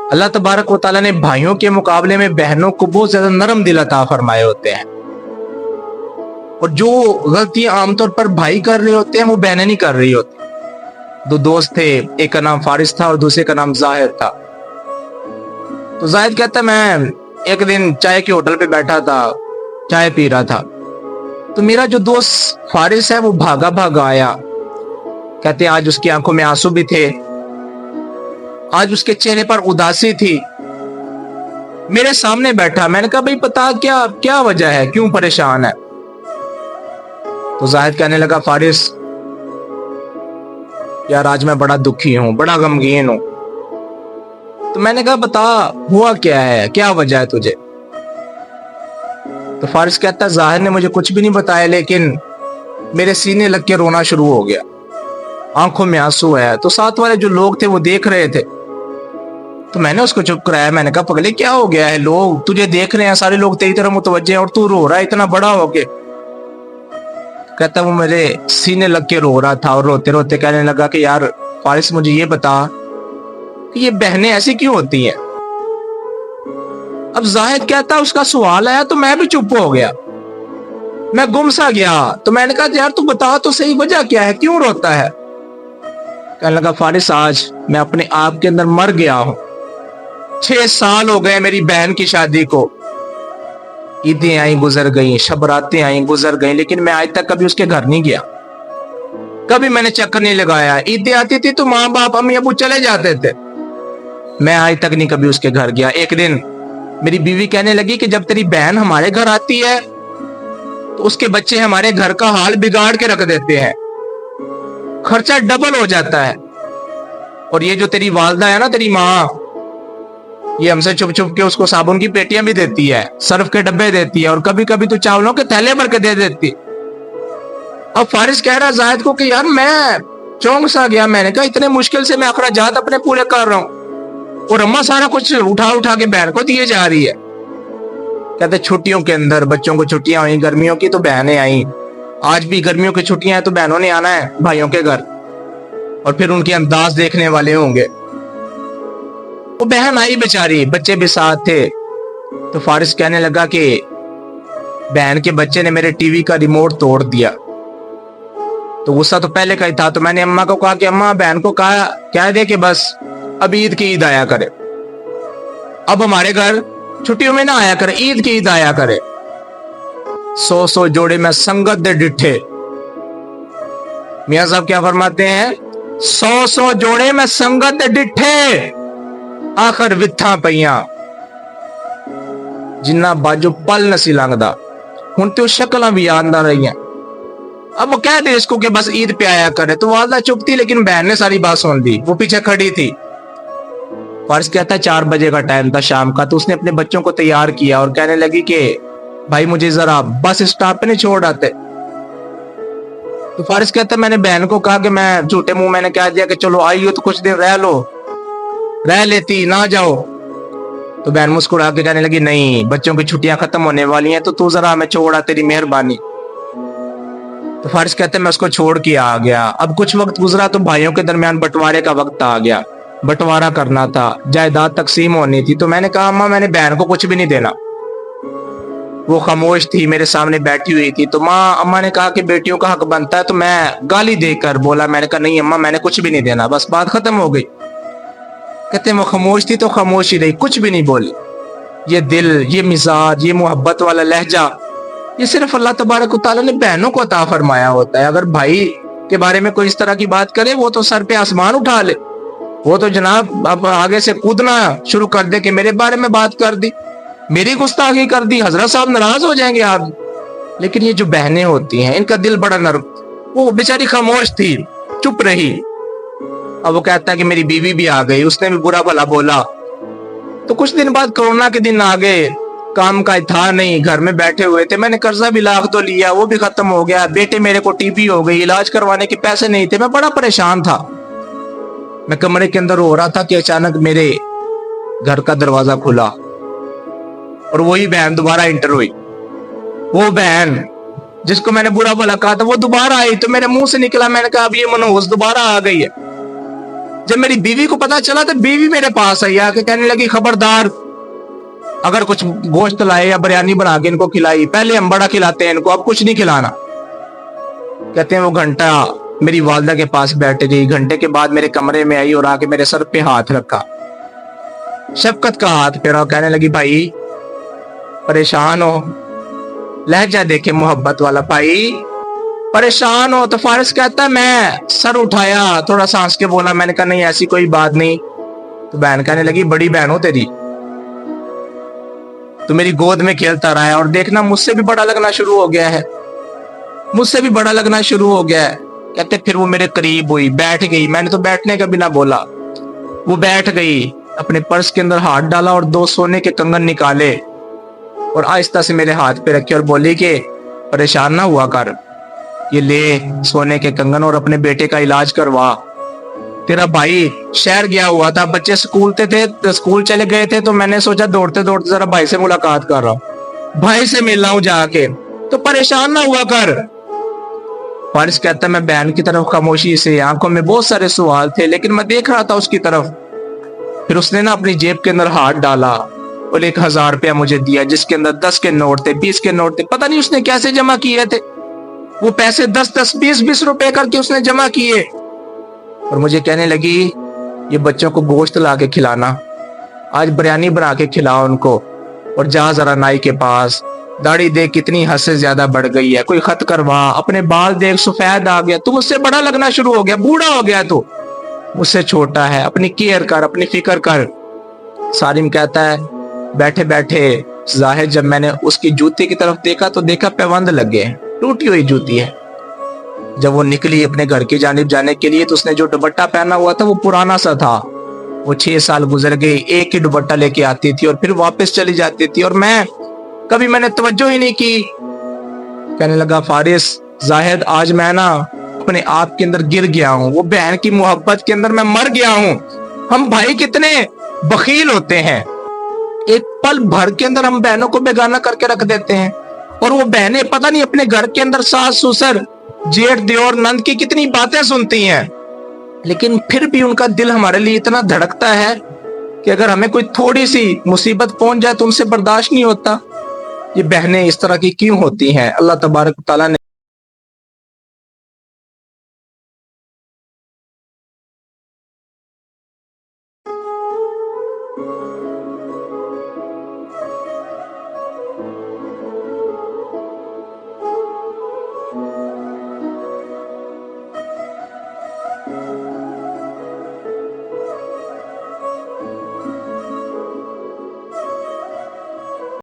اللہ तबारक व तआला ने भाइयों के मुकाबले में बहनों को बहुत ज्यादा नरम दिल अता फरमाए होते हैं, और जो गलतियां आमतौर पर भाई कर रहे होते हैं वो बहनें नहीं कर रही होती। दो दोस्त थे, एक का नाम फारिस था और दूसरे का नाम जाहिर था। तो जाहिद कहता मैं एक दिन चाय के होटल पे बैठा था, चाय पी रहा था, तो मेरा जो दोस्त फारिस है वो भागा भागा आया। कहते आज उसकी आंखों में आंसू भी थे, आज उसके चेहरे पर उदासी थी। मेरे सामने बैठा, मैंने कहा भाई पता क्या क्या वजह है, क्यों परेशान है? तो जाहिद कहने लगा फारिस यार आज मैं बड़ा दुखी हूं, बड़ा गमगीन हूं। तो मैंने कहा बता हुआ क्या है, क्या वजह है तुझे? तो फारिस कहता जाहिर ने मुझे कुछ भी नहीं बताया, लेकिन मेरे सीने लग के रोना शुरू हो गया, आंखों में आंसू है। तो साथ वाले जो लोग थे वो देख रहे थे, तो मैंने उसको चुप कराया। मैंने कहा पगले क्या हो गया है, लोग तुझे देख रहे हैं, सारे लोग तेरी तरफ मुतवज्जे हैं और तू रो रहा है इतना बड़ा होके। कहता वो मेरे सीने लग के रो रहा था और रोते रोते कहने लगा कि यार फारिस मुझे ये बता कि ये बहनें ऐसी क्यों होती हैं? अब जाहिद कहता उसका सवाल आया तो मैं भी चुप हो गया, मैं गुम सा गया। तो मैंने कहा यार तू बता तो सही वजह क्या है, क्यों रोता है? कहने लगा फारिस आज मैं अपने आप के अंदर मर गया हूं। 6 साल हो गए मेरी बहन की शादी को, ईदें आई गुजर गई, शबरातें आई गुजर गई, लेकिन मैं आज तक कभी उसके घर नहीं गया, कभी मैंने चक्कर नहीं लगाया। ईदें आती थी तो माँ बाप अम्मी अबू चले जाते थे, मैं आज तक नहीं कभी उसके घर गया। एक दिन मेरी बीवी कहने लगी कि जब तेरी बहन हमारे घर आती है तो उसके बच्चे हमारे घर का हाल बिगाड़ के रख देते हैं, खर्चा डबल हो जाता है। और ये जो तेरी वालदा है ना, तेरी माँ, ये हमसे छुप छुप के उसको साबुन की पेटियां भी देती है, सर्फ के डब्बे देती है, और कभी कभी तो चावलों के थैले भर के दे देती। अब फारिस कह रहा जाहिद को कि यार मैं चौंक सा गया, मैंने कहा इतने मुश्किल से मैं अखराजात अपने पूरे कर रहा हूं और अम्मा सारा कुछ उठा उठा के बहन को दिए जा रही है। कहते छुट्टियों के अंदर बच्चों को छुट्टियां हुई गर्मियों की तो बहनें आई, आज भी गर्मियों की छुट्टियां हैं तो बहनों ने आना है भाइयों के घर, और फिर उनके अंदाज देखने वाले होंगे। वो बहन आई बेचारी, बच्चे भी साथ थे। तो फारिस कहने लगा कि बहन के बच्चे ने मेरे टीवी का रिमोट तोड़ दिया। तो गुस्सा तो पहले का ही था, तो मैंने अम्मा को कहा कि अम्मा बहन को कहा कह दे कि बस अब ईद की ईद आया करे, अब हमारे घर छुट्टियों में ना आया करे, ईद की ईद आया करे। 100 जोड़े में संगत दे डिठे। मियां साहब क्या फरमाते हैं? 100 जोड़े में संगत दे डिठे, आखिर विथा पईयां जिन्ना बाजू पल नसी लंघदा, हुण तो शक्लां भी याद ना रही। अब वो कह दे इसको कि बस ईद पे आया करे। तो वालदा चुप थी, लेकिन बहन ने सारी बात सुन ली, वो पीछे खड़ी थी। फारिस कहता 4 बजे का टाइम था शाम का, तो उसने अपने बच्चों को तैयार किया और कहने लगी कि भाई मुझे जरा बस स्टॉप पे नहीं छोड़ आते। तो फारिस कहता मैंने बहन को कहा कि मैं झूठे मुंह मैंने कह दिया कि चलो आई हो तो कुछ दिन रह लो, रह लेती ना जाओ। तो बहन मुस्कुरा के कहने लगी नहीं, बच्चों की छुट्टियां खत्म होने वाली हैं तो तू जरा हमें छोड़ा, तेरी मेहरबानी। तो फारिस कहते मैं उसको छोड़ के आ गया। अब कुछ वक्त गुजरा तो भाइयों के दरमियान बंटवारे का वक्त आ गया, बंटवारा करना था, जायदाद तकसीम होनी थी। तो मैंने कहा अम्मा मैंने बहन को कुछ भी नहीं देना। वो खामोश थी, मेरे सामने बैठी हुई थी। तो अम्मा ने कहा कि बेटियों का हक बनता है, तो मैं गाली देकर बोला, मैंने कहा नहीं अम्मा मैंने कुछ भी नहीं देना, बस बात खत्म हो गई। कहते वो खामोश थी तो खामोश ही रही, कुछ भी नहीं बोली। ये दिल, ये मिजाज, ये मोहब्बत वाला लहजा, ये सिर्फ अल्लाह तबारक व तआला ने बहनों को अता फरमाया होता है। अगर भाई के बारे में कोई इस तरह की बात करे वो तो सर पे आसमान उठा ले, वो तो जनाब अब आगे से कूदना शुरू कर दे कि मेरे बारे में बात कर दी, मेरी गुस्ताखी कर दी, हजरत साहब नाराज हो जाएंगे आप। लेकिन ये जो बहनें होती हैं इनका दिल बड़ा नर्म। वो बेचारी खामोश थी, चुप रही। अब वो कहता है कि मेरी बीवी भी आ गई, उसने भी बुरा भला बोला। तो कुछ दिन बाद कोरोना के दिन आ गए, काम का था नहीं, घर में बैठे हुए थे। मैंने कर्जा भी लाख तो लिया, वो भी खत्म हो गया। बेटे मेरे को टीबी हो गई, इलाज करवाने के पैसे नहीं थे, मैं बड़ा परेशान था। मैं कमरे के अंदर हो रहा था कि अचानक मेरे घर का दरवाजा खुला और वही बहन दोबारा इंटर हुई। वो बहन जिसको मैंने बुरा भला कहा था वो दोबारा आई। तो मेरे मुंह से निकला, मैंने कहा अब ये मनहूस दोबारा आ गई है। جب میری بیوی کو پتا چلا تو بیوی میرے پاس آئی، آ کے کہنے لگی خبردار، اگر کچھ گوشت لائے یا بریانی بنا کے ان کو کھلائی، پہلے ہم بڑا کھلاتے ہیں ان کو، اب کچھ نہیں کھلانا۔ کہتے ہیں وہ گھنٹہ میری والدہ کے پاس بیٹھ گئی، گھنٹے کے بعد میرے کمرے میں آئی اور آ کے میرے سر پہ ہاتھ رکھا، شفقت کا ہاتھ پھیرا، کہنے لگی بھائی پریشان ہو، لہجہ دیکھے محبت والا، بھائی پریشان ہو؟ تو فارس کہتا ہے میں سر اٹھایا، تھوڑا سا ہنس کے بولا، میں نے کہا نہیں ایسی کوئی بات نہیں۔ تو بہن کہنے لگی بڑی بہن ہو تیری، تو میری گود میں کھیلتا رہا ہے اور دیکھنا مجھ سے بھی بڑا لگنا شروع ہو گیا ہے، مجھ سے بھی بڑا لگنا شروع ہو گیا ہے۔ کہتے پھر وہ میرے قریب ہوئی، بیٹھ گئی، میں نے تو بیٹھنے کا بھی نہ بولا، وہ بیٹھ گئی، اپنے پرس کے اندر ہاتھ ڈالا اور 2 سونے کے کنگن نکالے اور آہستہ سے میرے ہاتھ پہ رکھے اور بولی کہ پریشان نہ ہوا کر، یہ لے سونے کے کنگن اور اپنے بیٹے کا علاج کروا، تیرا بھائی شہر گیا ہوا تھا، بچے سکول چلے گئے تھے، تو میں نے سوچا دوڑتے دوڑتے ذرا بھائی سے ملاقات کر رہا ہوں، بھائی سے مل رہا ہوں جا کے، تو پریشان نہ ہوا کر۔ فارس کہتا ہے میں بہن کی طرف خاموشی سے، آنکھوں میں بہت سارے سوال تھے لیکن میں دیکھ رہا تھا اس کی طرف۔ پھر اس نے نا اپنی جیب کے اندر ہاتھ ڈالا اور 1000 روپیہ مجھے دیا، جس کے اندر 10 کے نوٹ تھے، 20 کے نوٹ تھے، پتہ نہیں اس نے کیسے جمع کیے تھے وہ پیسے، 10 20 روپے کر کے اس نے جمع کیے، اور مجھے کہنے لگی یہ بچوں کو گوشت لا کے کھلانا، آج بریانی بنا کے کھلاؤ ان کو، اور جا ذرا نائی کے پاس، داڑھی دیکھ کتنی حد سے زیادہ بڑھ گئی ہے، کوئی خط کروا، اپنے بال دیکھ سفید آ گیا، تو مجھ سے بڑا لگنا شروع ہو گیا، بوڑھا ہو گیا، تو مجھ سے چھوٹا ہے، اپنی کیئر کر، اپنی فکر کر۔ سالم کہتا ہے بیٹھے بیٹھے ظاہر جب میں نے اس کی جوتی کی طرف دیکھا تو دیکھا پیوند لگے ہیں، ٹوٹی ہوئی جوتی ہے۔ جب وہ نکلی اپنے گھر کی جانب جانے کے لیے تو اس نے جو دوپٹہ پہنا ہوا تھا وہ پرانا سا تھا، وہ 6 سال گزر گئے، ایک ہی دوپٹہ لے کے آتی تھی اور پھر واپس چلی جاتی تھی، اور میں نے توجہ ہی نہیں کی۔ کہنے لگا فارس زاہد آج میں نا اپنے آپ کے اندر گر گیا ہوں، وہ بہن کی محبت کے اندر میں مر گیا ہوں۔ ہم بھائی کتنے بخیل ہوتے ہیں، ایک پل بھر کے اندر ہم بہنوں کو بیگانہ کر کے رکھ دیتے ہیں، اور وہ بہنیں پتہ نہیں اپنے گھر کے اندر ساس سسر جیٹھ دیور نند کی کتنی باتیں سنتی ہیں، لیکن پھر بھی ان کا دل ہمارے لیے اتنا دھڑکتا ہے کہ اگر ہمیں کوئی تھوڑی سی مصیبت پہنچ جائے تو ان سے برداشت نہیں ہوتا۔ یہ بہنیں اس طرح کی کیوں ہوتی ہیں؟ اللہ تبارک تعالیٰ نے